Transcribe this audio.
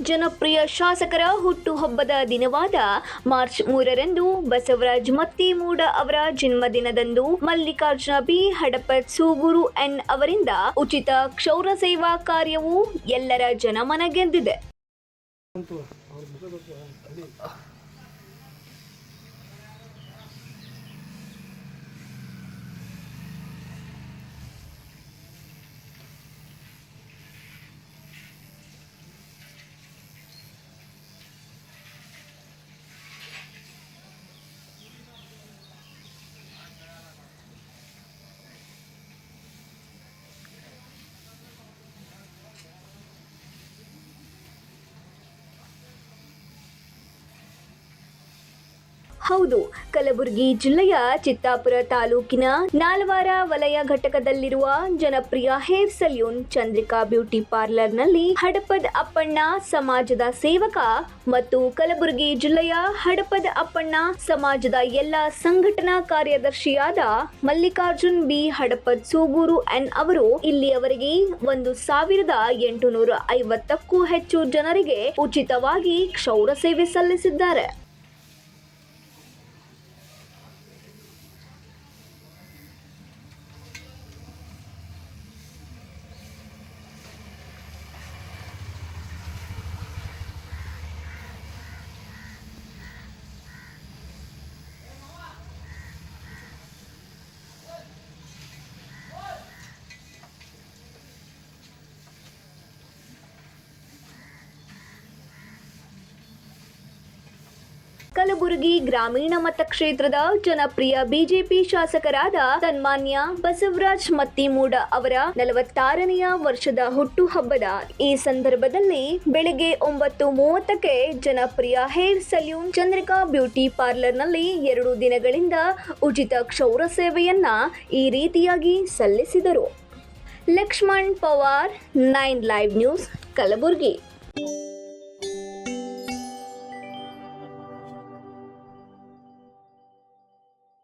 ಜನಪ್ರಿಯ ಶಾಸಕರ ಹುಟ್ಟುಹಬ್ಬದ ದಿನವಾದ ಮಾರ್ಚ್ 3ರಂದು ಬಸವರಾಜ ಮತ್ತಿಮೂಡ ಅವರ ಜನ್ಮದಿನದಂದು ಮಲ್ಲಿಕಾರ್ಜುನ ಬಿ ಹಡಪದ್ ಸೂಗೂರು ಎನ್ ಅವರಿಂದ ಉಚಿತ ಕ್ಷೌರ ಸೇವಾ ಕಾರ್ಯವು ಎಲ್ಲರ ಜನಮನ ಗೆದ್ದಿದೆ. ಹೌದು, ಕಲಬುರಗಿ ಜಿಲ್ಲೆಯ ಚಿತ್ತಾಪುರ ತಾಲೂಕಿನ ನಾಲ್ವಾರ ವಲಯ ಘಟಕದಲ್ಲಿರುವ ಜನಪ್ರಿಯ hair salon Chandrika beauty ಪಾರ್ಲರ್ನಲ್ಲಿ Hadapad Appanna ಸಮಾಜದ ಸೇವಕ ಮತ್ತು ಕಲಬುರಗಿ ಜಿಲ್ಲೆಯ ಹಡಪದ್ ಅಪ್ಪಣ್ಣ ಸಮಾಜದ ಎಲ್ಲ ಸಂಘಟನಾ ಕಾರ್ಯದರ್ಶಿಯಾದ ಮಲ್ಲಿಕಾರ್ಜುನ್ ಬಿ ಹಡಪದ್ ಸೂಗೂರು ಎನ್ ಅವರು ಇಲ್ಲಿಯವರೆಗೆ 1,850ಕ್ಕೂ ಹೆಚ್ಚು ಜನರಿಗೆ ಉಚಿತವಾಗಿ ಕ್ಷೌರ ಸೇವೆ ಸಲ್ಲಿಸಿದ್ದಾರೆ. ಕಲಬುರಗಿ ಗ್ರಾಮೀಣ ಮತಕ್ಷೇತ್ರದ ಜನಪ್ರಿಯ ಬಿಜೆಪಿ ಶಾಸಕರಾದ ಸನ್ಮಾನ್ಯ ಬಸವರಾಜ ಮತ್ತಿಮೂಡ ಅವರ 46ನೇ ವರ್ಷದ ಹುಟ್ಟುಹಬ್ಬದ ಈ ಸಂದರ್ಭದಲ್ಲಿ ಬೆಳಗ್ಗೆ 9:30ಕ್ಕೆ ಜನಪ್ರಿಯ ಹೇರ್ ಸಲ್ಯೂನ್ ಚಂದ್ರಿಕಾ ಬ್ಯೂಟಿ ಪಾರ್ಲರ್ನಲ್ಲಿ 2 ದಿನಗಳಿಂದ ಉಚಿತ ಕ್ಷೌರ ಸೇವೆಯನ್ನ ಈ ರೀತಿಯಾಗಿ ಸಲ್ಲಿಸಿದರು. Laxman Pawar, 9 live news, Kalaburagi.